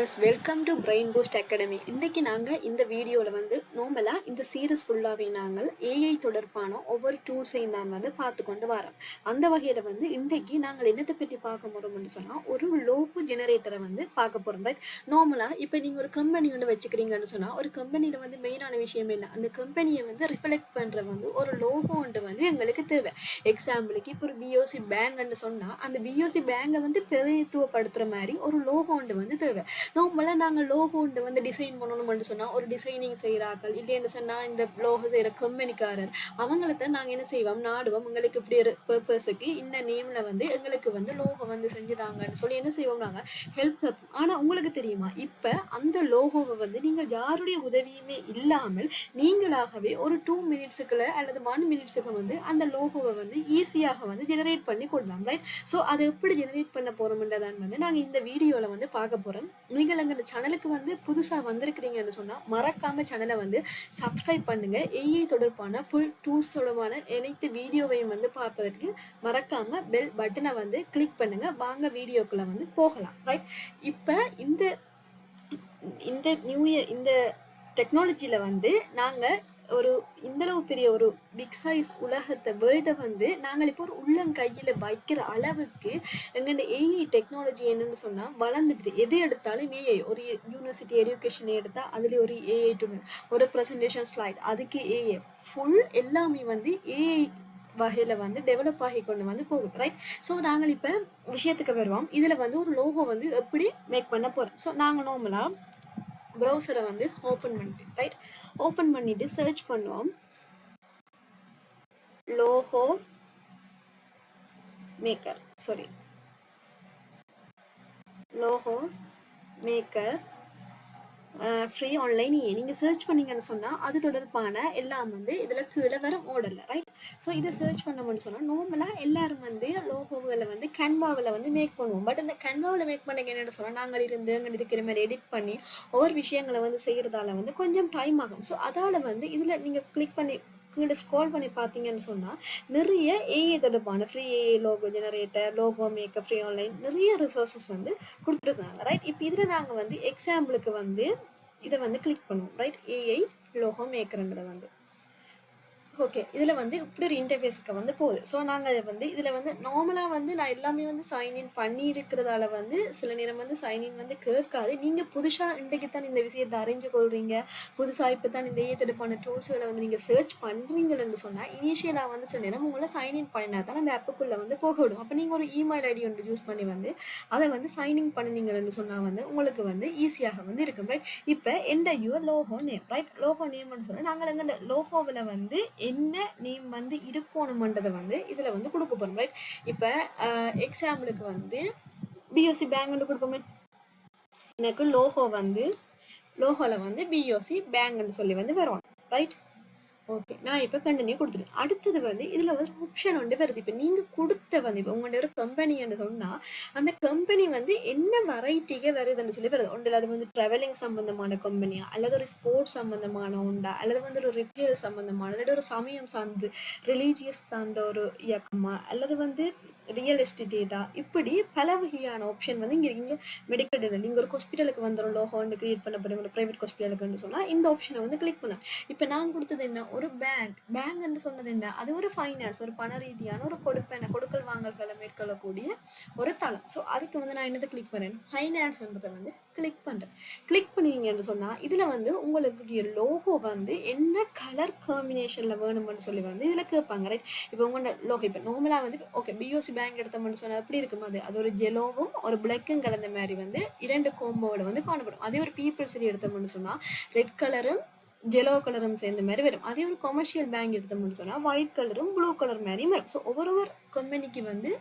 Viewers, welcome to brain boost academy. இன்றைக்கி நாங்கள் இந்த வீடியோவில் வந்து நார்மலாக இந்த சீரீஸ் ஃபுல்லாகவே நாங்கள் ஏஐ தொடர்பான ஒவ்வொரு டூல்ஸையும் தான் வந்து பார்த்து கொண்டு வரோம். அந்த வகையில் வந்து இன்றைக்கி நாங்கள் என்னத்தை பற்றி பார்க்க போகிறோம்னு சொன்னால் ஒரு லோகோ ஜெனரேட்டரை வந்து பார்க்க போகிறோம். ரைட், நார்மலாக இப்போ நீங்கள் ஒரு கம்பெனி ஒன்று வச்சுக்கிறீங்கன்னு சொன்னால் ஒரு கம்பெனியில் வந்து மெயினான விஷயம் என்ன, அந்த கம்பெனியை வந்து ரிஃப்ளெக்ட் பண்ணுற வந்து ஒரு லோகோ ஒன்று வந்து எங்களுக்கு தேவை. எக்ஸாம்பிளுக்கு இப்போ ஒரு பிஓசி பேங்க்னு சொன்னால் அந்த பிஓசி பேங்கை வந்து பிரதித்துவப்படுத்துகிற மாதிரி ஒரு லோகோ ஒன்று வந்து தேவை. நார்மலாக நாங்கள் லோகோ ஒன்று வந்து டிசைன் பண்ணணும்னு சொன்னால் ஒரு டிசைனிங் செய்கிறார்கள் இல்லைன்னு சொன்னால் இந்த லோகோ செய்கிற கம்பெனிக்காரர் அவங்கள நாங்கள் என்ன செய்வோம், நாடுவோம். எங்களுக்கு இப்படி ஒரு பர்பஸுக்கு இந்த நேமில் வந்து எங்களுக்கு வந்து லோகோ வந்து செஞ்சுதாங்கன்னு சொல்லி என்ன செய்வோம், நாங்கள் ஹெல்ப் கேட்போம். ஆனால் உங்களுக்கு தெரியுமா, இப்போ அந்த லோகோவை வந்து நீங்கள் யாருடைய உதவியுமே இல்லாமல் நீங்களாகவே ஒரு 2 மினிட்ஸுக்குள்ள அல்லது 1 மினிட்ஸுக்கு வந்து அந்த லோகோவை வந்து ஈஸியாக வந்து ஜெனரேட் பண்ணி கொடுக்கலாம். ரைட், ஸோ அதை எப்படி ஜெனரேட் பண்ண போகிறோம்ன்றதான் வந்து நாங்கள் இந்த வீடியோவில் வந்து பார்க்க போகிறோம். நீங்கள் எங்கள் சேனலுக்கு வந்து புதுசாக வந்திருக்கிறீங்கன்னு சொன்னால் மறக்காமல் சேனலை வந்து சப்ஸ்கிரைப் பண்ணுங்கள். ஏஐ தொடர்பான ஃபுல் டூல்ஸ் தொடர்பான அனைத்து வீடியோவையும் வந்து பார்ப்பதற்கு மறக்காமல் பெல் பட்டனை வந்து கிளிக் பண்ணுங்கள். வாங்க வீடியோக்குள்ளே வந்து போகலாம். ரைட், இப்போ இந்த நியூ இயர் இந்த டெக்னாலஜியில் வந்து நாங்கள் ஒரு இந்தளவு பெரிய ஒரு பிக் சைஸ் உலகத்தை வேர்ல்டை வந்து நாங்கள் இப்போ ஒரு உள்ளங்கையில் வைக்கிற அளவுக்கு எங்கள்ட ஏஐ டெக்னாலஜி என்னன்னு சொன்னால் வளர்ந்துடுது. எது எடுத்தாலும் ஏஐ, ஒரு யூனிவர்சிட்டி எஜுகேஷனை எடுத்தால் அதுலேயே ஒரு ஏஐ டூல், ஒரு ப்ரெசன்டேஷன் ஸ்லைட் அதுக்கு ஏஐ, ஃபுல் எல்லாமே வந்து ஏஐ வகையில் வந்து டெவலப் ஆகி கொண்டு வந்து போகுது. ரைட், ஸோ நாங்கள் இப்போ விஷயத்துக்கு வருவோம். இதில் வந்து ஒரு லோகோ வந்து எப்படி மேக் பண்ண போகிறோம். ஸோ நாங்கள் நார்மலாக ப்ரௌசரை வந்து ஓப்பன் பண்ணிட்டு, ரைட், ஓப்பன் பண்ணிட்டு சர்ச் பண்ணுவோம் logo maker, logo maker free online. நீங்கள் சர்ச் பண்ணிங்கன்னு சொன்னால் அது தொடர்பான எல்லாம் வந்து இதில் கீழே வர ஓடலை. ரைட், ஸோ இதை சர்ச் பண்ணோம்னு சொன்னால் நார்மலாக எல்லாரும் வந்து லோகோவில் வந்து கேன்வாவில் வந்து மேக் பண்ணுவோம். பட் இந்த கேன்வாவில் மேக் பண்ணீங்க என்னென்னு சொன்னால் நாங்கள் இருந்து அங்கே இதுக்கிற மாதிரி எடிட் பண்ணி ஒவ்வொரு விஷயங்களை வந்து செய்கிறதால வந்து கொஞ்சம் டைம் ஆகும். ஸோ அதால் வந்து இதில் நீங்கள் கிளிக் பண்ணி கீழே ஸ்க்ரோல் பண்ணி பார்த்தீங்கன்னு சொன்னால் நிறைய ஏஐ தொடர்பான free AI logo generator, logo maker, free online நிறைய ரிசோர்ஸஸ் வந்து கொடுத்துருக்குறாங்க. ரைட், இப்போ இதில் நாங்கள் வந்து எக்ஸாம்பிளுக்கு வந்து இதை வந்து கிளிக் பண்ணுவோம். ரைட், ஏஐ லோகோ மேக்கர்ன்றதை வந்து ஓகே, இதில் வந்து இப்படி ஒரு இன்டர்ஃபேஸுக்கு வந்து போகுது. ஸோ நாங்கள் வந்து இதில் வந்து நார்மலாக வந்து நான் எல்லாமே வந்து சைன்இன் பண்ணி இருக்கிறதால வந்து சில நேரம் வந்து சைன்இன் வந்து கேட்காது. நீங்கள் புதுசாக இன்றைக்கு தான் இந்த விஷயத்தை அறிஞ்சு கொள்கிறீங்க, புதுசாக இப்போ தான் இந்த ஏத்தெடுப்பான டூல்ஸுகளை வந்து நீங்கள் சர்ச் பண்ணுறீங்கன்னு சொன்னால் இனிஷியலாக வந்து சில நேரம் உங்களை சைன்இன் பண்ணினா தான் அந்த ஆப்புக்குள்ளே வந்து போக விடும். அப்போ நீங்கள் ஒரு இமெயில் ஐடி ஒன்று யூஸ் பண்ணி வந்து அதை வந்து சைன்இன் பண்ணினீங்கன்னு சொன்னால் வந்து உங்களுக்கு வந்து ஈஸியாக வந்து இருக்கும். ரைட், இப்போ enter your logo name. Right, logo நேம்னு சொன்னால் நாங்கள் எங்கள் லோகோவில் வந்து என்ன நேம் வந்து இருக்கணும்ன்றதை வந்து இதில் வந்து கொடுக்க போகிறோம். ரைட், இப்போ எக்ஸாம்பிளுக்கு வந்து பிஓசி பேங்க்னு கொடுப்போமே. எனக்கு லோகோவில் வந்து பிஓசி பேங்க்னு சொல்லி வந்து வரும். ரைட், ஓகே, நான் இப்போ கண்டினியூ கொடுத்துருக்கேன். அடுத்தது வந்து இதில் வந்து ஆப்ஷன் ஒன்று வருது. இப்போ நீங்கள் கொடுத்த வந்து இப்போ உங்கள்கிட்ட ஒரு கம்பெனின்னு சொன்னால் அந்த கம்பெனி வந்து என்ன வெரைட்டிக்கு வருதுன்னு சொல்லி வருது. ஒன்றில் அது வந்து ட்ராவலிங் சம்மந்தமான கம்பெனியா, அல்லது ஒரு ஸ்போர்ட்ஸ் சம்மந்தமான உண்டா, அல்லது வந்து ஒரு ரிட்டெயில் சம்மந்தமான, அல்லது ஒரு சமயம் சார்ந்து ரிலீஜியஸ் சார்ந்த ஒரு இயக்கமா, அல்லது வந்து ரியல் எஸ்டேட் டேட்டா, இப்படி பல வகையான ஆப்ஷன் வந்து இங்கே இருக்கீங்க. மெடிக்கல் டேட்டா, நீங்கள் ஒரு ஹாஸ்பிட்டலுக்கு வந்துடும் லோகோ வந்து கிரியேட் பண்ணப்படுங்க ஒரு ப்ரைவேட் ஹாஸ்பிட்டலுக்குன்னு சொன்னால் இந்த ஆப்ஷனை வந்து கிளிக் பண்ண. இப்போ நான் கொடுத்தது என்ன, ஒரு பேங்க் என்று சொன்னது என்ன, அது ஒரு ஃபைனான்ஸ், ஒரு பண ரீதியான ஒரு கொடுக்கல் வாங்கல்களை மேற்கொள்ளக்கூடிய ஒரு தளம். ஸோ அதுக்கு வந்து நான் என்னதை கிளிக் பண்ணேன், ஃபைனான்ஸ்ன்றதை வந்து கிளிக் பண்ணுறேன். கிளிக் பண்ணிங்கன்னு சொன்னால் இதில் வந்து உங்களுடைய லோகோ வந்து என்ன கலர் காம்பினேஷனில் வேணும்னு சொல்லி வந்து இதில் கேட்பாங்க. ரைட், இப்போ உங்களோட லோகோ இப்போ நார்மலாக வந்து ஓகே பிஓசி பேங்க் எடுத்தோம்னு சொன்னால் எப்படி இருக்கும், அது ஒரு ஜெலோவும் ஒரு பிளாக்கும் கலந்த மாதிரி வந்து 2 கோம்போவில் வந்து காணப்படும். அதே ஒரு பீப்புள் சிட்டி எடுத்தோம்னு சொன்னால் ரெட் கலரும் ஜெலோ கலரும் சேர்ந்த மாதிரி வரும். அதே ஒரு கமர்ஷியல் பேங்க் எடுத்தோம்னு சொன்னால் ஒயிட் கலரும் ப்ளூ கலர் மாதிரியும் வரும். ஸோ ஒவ்வொரு கம்பெனிக்கு வந்து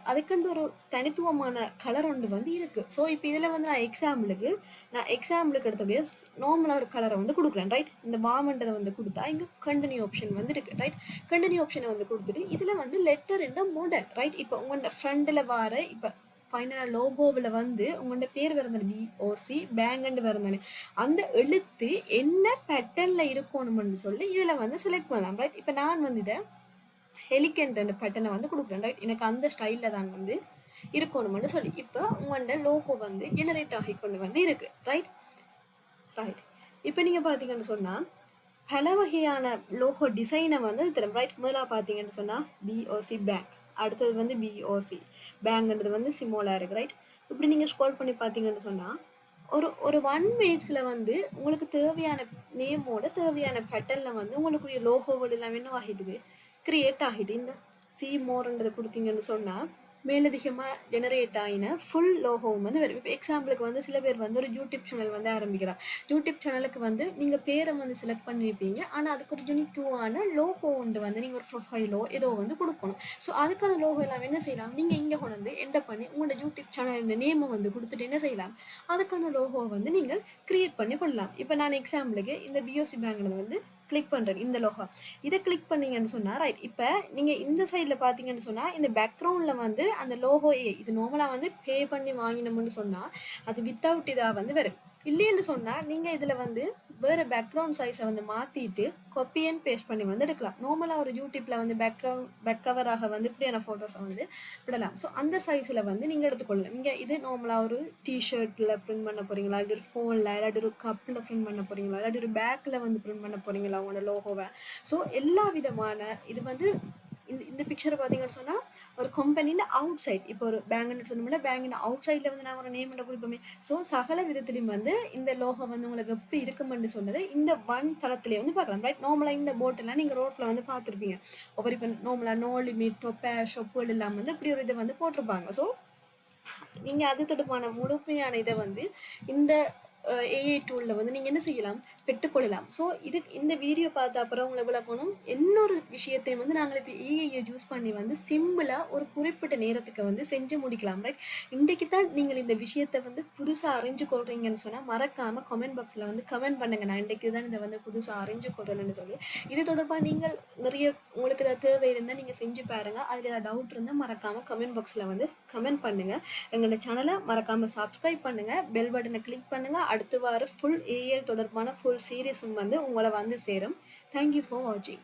அதுக்குண்டு ஒரு தனித்துவமான கலர் ஒன்று வந்து இருக்குது. ஸோ இப்போ இதில் வந்து நான் எக்ஸாம்பிளுக்கு எடுத்தபடியே நார்மலாக ஒரு கலரை வந்து கொடுக்குறேன். ரைட், இந்த வாமன்றதை வந்து கொடுத்தா இங்கே கண்டினியூ ஆப்ஷன் வந்து இருக்குது. ரைட், கண்டினியூ ஆப்ஷனை வந்து கொடுத்துட்டு இதில் வந்து லெட்டர் என்ற மாடல். ரைட், இப்போ உங்களோட ஃப்ரண்டில் வர இப்போ ஃபைனலாக லோகோவில் வந்து உங்களோட பேர் வருந்தானே, பிஓசி பேங்க்னு வருந்தானே, அந்த எழுத்து என்ன பேட்டர்னில் இருக்கணும்னு சொல்லி இதில் வந்து செலக்ட் பண்ணலாம். ரைட், இப்போ நான் வந்து இதை ஹெலிகண்ட் பேட்டர்னை வந்து கொடுக்குறேன். ரைட், எனக்கு அந்த ஸ்டைலில் தான் வந்து இருக்கணும்னு சொல்லி இப்போ உங்களோட லோகோ வந்து ஜெனரேட் ஆகி கொண்டு வந்து இருக்கு. ரைட் ரைட் இப்போ நீங்கள் பார்த்தீங்கன்னு சொன்னால் பல வகையான லோகோ டிசைனை வந்து தரும். ரைட் முதலாக பார்த்தீங்கன்னு சொன்னால் பிஓசி பேங்க், அடுத்தது வந்து பிஓசி பேங்க்ன்றது வந்து சிமோலாக இருக்குது. ரைட் இப்படி நீங்கள் ஸ்க்ரோல் பண்ணி பார்த்தீங்கன்னு சொன்னால் ஒரு 1 மினிட்ஸில் வந்து உங்களுக்கு தேவையான நேமோட தேவையான பேட்டர்னில் வந்து உங்களுக்குரிய லோகோகள் எல்லாம் என்ன ஆகிடுது, கிரியேட் ஆகிடுது. இந்த சி மோர்ன்றதை கொடுத்தீங்கன்னு சொன்னால் மேலதிகமாக ஜெனரேட் ஆகின ஃபுல் லோகோவும் வந்து வரும். இப்போ எக்ஸாம்பிளுக்கு வந்து சில பேர் வந்து ஒரு யூடியூப் சேனல் வந்து ஆரம்பிக்கிறார். யூடியூப் சேனலுக்கு வந்து நீங்கள் பேரை வந்து செலக்ட் பண்ணியிருப்பீங்க, ஆனால் அதுக்கு ஒரு யூனிக்கான லோகோ ஒன்று வந்து நீங்கள் ஒரு ப்ரொஃபைலோ ஏதோ வந்து கொடுக்கணும். ஸோ அதுக்கான லோகோ எல்லாம் என்ன செய்யலாம், நீங்கள் இங்கே கொண்டு வந்து என்டர் பண்ணி உங்களோட யூடியூப் சேனல் நேமை வந்து கொடுத்துட்டு என்ன செய்யலாம், அதுக்கான லோகோவை வந்து நீங்கள் கிரியேட் பண்ணி கொள்ளலாம். இப்போ நான் எக்ஸாம்பிளுக்கு இந்த பிஓசி பேங்க்ல வந்து கிளிக் பண்ணுறேன் இந்த லோகோ, இதை கிளிக் பண்ணீங்கன்னு சொன்னால் ரைட் இப்போ நீங்கள் இந்த சைடில் பார்த்தீங்கன்னு சொன்னால் இந்த பேக்ரவுண்டில் வந்து அந்த லோகோ இது நார்மலாக வந்து பே பண்ணி வாங்கினோம்னு சொன்னால் அது வித்தவுட் இதாக வந்து வரும். இல்லைன்னு சொன்னால் நீங்கள் இதில் வந்து வேறு பேக்ரவுண்ட் சைஸை வந்து மாற்றிட்டு காப்பி அண்ட் பேஸ்ட் பண்ணி வந்து எடுக்கலாம். நார்மலாக ஒரு யூடியூப்பில் வந்து பேக் கவராக வந்து இப்படியான ஃபோட்டோஸை வந்து விடலாம். ஸோ அந்த சைஸில் வந்து நீங்கள் எடுத்துக்கொள்ளலாம். நீங்கள் இது நார்மலாக ஒரு டிஷர்ட்டில் பிரிண்ட் பண்ண போகிறீங்களா, இல்லாட்டி ஒரு ஃபோனில், இல்லாட்டி ஒரு கப்பில் பிரிண்ட் பண்ண போகிறீங்களா, இல்லாட்டி ஒரு பேக்கில் வந்து பிரிண்ட் பண்ண போகிறீங்களா உங்களோட லோகோவை. ஸோ எல்லா விதமான இது வந்து இந்த பிக்சரை பார்த்தீங்கன்னு சொன்னால் ஒரு கம்பெனியின் அவுட் சைட், இப்போ ஒரு பேங்க்னு சொன்னோம்னா பேங்கின் அவுட் சைடில் வந்து நாங்கள் ஒரு நேம் கொடுப்போமே. ஸோ சகல விதத்துலையும் வந்து இந்த லோகோ வந்து உங்களுக்கு எப்படி இருக்குமென்று சொன்னது இந்த தளத்திலே வந்து பார்க்கலாம். ரைட் நார்மலாக இந்த போட்டெல்லாம் நீங்கள் ரோட்டில் வந்து பார்த்துருப்பீங்க. ஒவ்வொரு இப்போ நார்மலாக நோ லிமிட் டொப்பே ஷொப்புகள் எல்லாம் வந்து இப்படி ஒரு இதை வந்து போட்டிருப்பாங்க. ஸோ நீங்கள் அது தொடர்பான முழுமையான இதை வந்து இந்த ஏஐ டூலில் வந்து நீங்கள் என்ன செய்யலாம், பெற்றுக்கொள்ளலாம். ஸோ இந்த வீடியோ பார்த்த அப்புறம் உங்களை விளக்கணும் இன்னொரு விஷயத்தையும் வந்து நாங்கள் இப்போ ஏஐயை யூஸ் பண்ணி வந்து சிம்பிளாக ஒரு குறிப்பிட்ட நேரத்துக்கு வந்து செஞ்சு முடிக்கலாம். ரைட் இன்றைக்கு தான் நீங்கள் இந்த விஷயத்தை வந்து புதுசாக அறிஞ்சு கொள்றீங்கன்னு சொன்னால் மறக்காமல் கமெண்ட் பாக்ஸில் வந்து கமெண்ட் பண்ணுங்க, நான் இன்றைக்கு தான் இதை வந்து புதுசாக அறிஞ்சு கொள்றேன்னு சொல்லி. இது தொடர்பாக நீங்கள் நிறைய உங்களுக்கு ஏதாவது தேவை இருந்தால் நீங்கள் செஞ்சு பாருங்கள். அதில் ஏதாவது டவுட் இருந்தால் மறக்காமல் கமெண்ட் பாக்ஸில் வந்து கமெண்ட் பண்ணுங்கள். எங்களோட சேனலை மறக்காமல் சப்ஸ்கிரைப் பண்ணுங்கள், பெல் பட்டனை கிளிக் பண்ணுங்கள். அடுத்த வாரம் ஃபுல் ஏஎல் தொடர்பான ஃபுல் சீரீஸும் வந்து உங்களை வந்து சேரும். தேங்க்யூ ஃபார் வாட்சிங்.